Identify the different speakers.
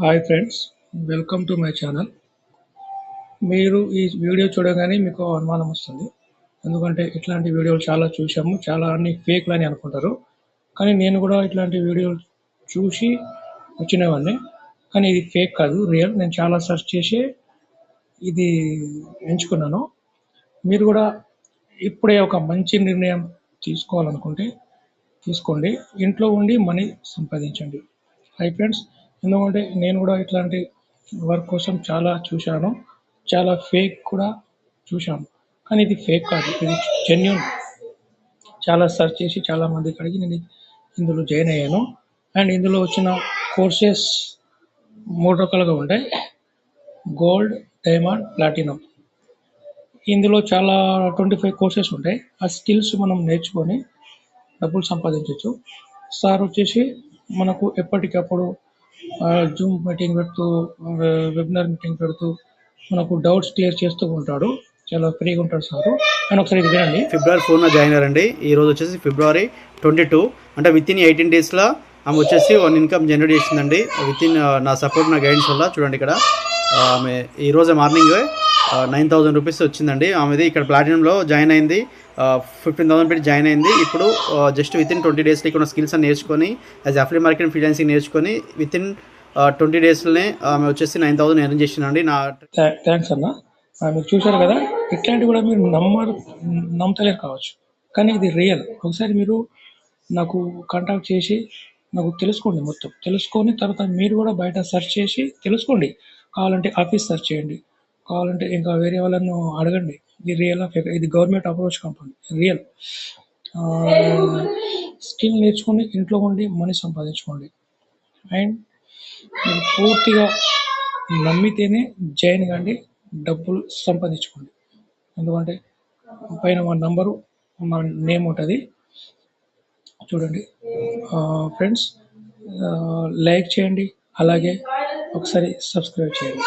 Speaker 1: Hi friends, welcome to my channel. మీరు ఈ video చూడగానే మీకు అనుమానం వస్తుంది. ఎందుకంటే ఇట్లాంటి వీడియోలు చాలా చూసాము. చాలా అన్ని ఫేక్‌లని అనుకుంటారు. కానీ నేను కూడా ఇట్లాంటి వీడియోలు చూసి వచ్చినవాడిని. కానీ ఇది ఫేక్ కాదు, రియల్. నేను చాలా సెర్చ్ చేసి ఇది ఎంచుకున్నాను. మీరు కూడా ఇప్పుడే ఒక మంచి నిర్ణయం తీసుకోవాలనుకుంటే తీసుకోండి. ఇంట్లో ఉండి మనీ సంపాదించండి. హాయ్ ఫ్రెండ్స్, ఎందుకంటే నేను కూడా ఇట్లాంటి వర్క్ కోసం చాలా చూశాను. చాలా ఫేక్ కూడా చూశాను. కానీ ఇది ఫేక్ కాదు, ఇది జెన్యూన్. చాలా సెర్చ్ చేసి చాలా మందికి అడిగి నేను ఇందులో జాయిన్ అయ్యాను. అండ్ ఇందులో వచ్చిన కోర్సెస్ 3 రకాలుగా ఉంటాయి: గోల్డ్, డైమండ్, ప్లాటినం. ఇందులో చాలా 25 కోర్సెస్ ఉంటాయి. ఆ స్కిల్స్ మనం నేర్చుకొని డబ్బులు సంపాదించవచ్చు. సార్ వచ్చేసి మనకు ఎప్పటికప్పుడు జూమ్ మీటింగ్ పెడుతూ, వెబినార్ మీటింగ్ పెడుతూ మనకు డౌట్స్ క్లియర్ చేస్తూ ఉంటాడు. చాలా ఫ్రీగా ఉంటాడు సారు. అండ్ ఒకసారి ఇది వినండి.
Speaker 2: ఫిబ్రవరి 4న జాయిన్ అయ్యారండి. ఈరోజు వచ్చేసి ఫిబ్రవరి 22. అంటే వితిన్ 18 డేస్లో ఆమె వచ్చేసి 1 ఇన్కమ్ జనరేట్ చేసిందండి. వితిన్ నా సపోర్ట్, నా గైడెన్స్ వల్ల. చూడండి ఇక్కడ ఆమె ఈరోజు మార్నింగ్ 9,000 రూపీస్ వచ్చిందండి ఆమెది. ఇక్కడ ప్లాటినంలో జాయిన్ అయింది, 15,000 పెట్టి జాయిన్ అయింది. ఇప్పుడు జస్ట్ వితిన్ 20 డేస్లో ఇక్కడ స్కిల్స్ అని నేర్చుకొని, యాజ్ అఫిలియేట్ మార్కెటింగ్, ఫ్రీలాన్సింగ్ నేర్చుకొని వితిన్ 20 డేస్లోనే ఆమె వచ్చేసి 9,000 ఎర్న్ చేసిందండి.
Speaker 1: థ్యాంక్స్ అన్న. మీరు చూశారు కదా, ఇట్లాంటివి కూడా మీరు నమ్మతలేరు కావచ్చు, కానీ ఇది రియల్. ఒకసారి మీరు నాకు కాంటాక్ట్ చేసి నాకు తెలుసుకోండి, మొత్తం తెలుసుకొని తర్వాత మీరు కూడా బయట సెర్చ్ చేసి తెలుసుకోండి. కావాలంటే ఆఫీస్ సెర్చ్ చేయండి, కావాలంటే ఇంకా వేరే వాళ్ళను అడగండి. ఇది రియల్, ఇది government approach company, real. Skill నేర్చుకొని ఇంట్లో ఉండి మనీ సంపాదించుకోండి. అండ్ మీరు పూర్తిగా నమ్మితేనే జాయిన్ కండి, డబ్బులు సంపాదించుకోండి. ఎందుకంటే పైన మా నంబరు, మా నేమ్ ఉంటుంది, చూడండి. ఫ్రెండ్స్, లైక్ చేయండి, అలాగే ఒకసారి సబ్స్క్రైబ్ చేయండి.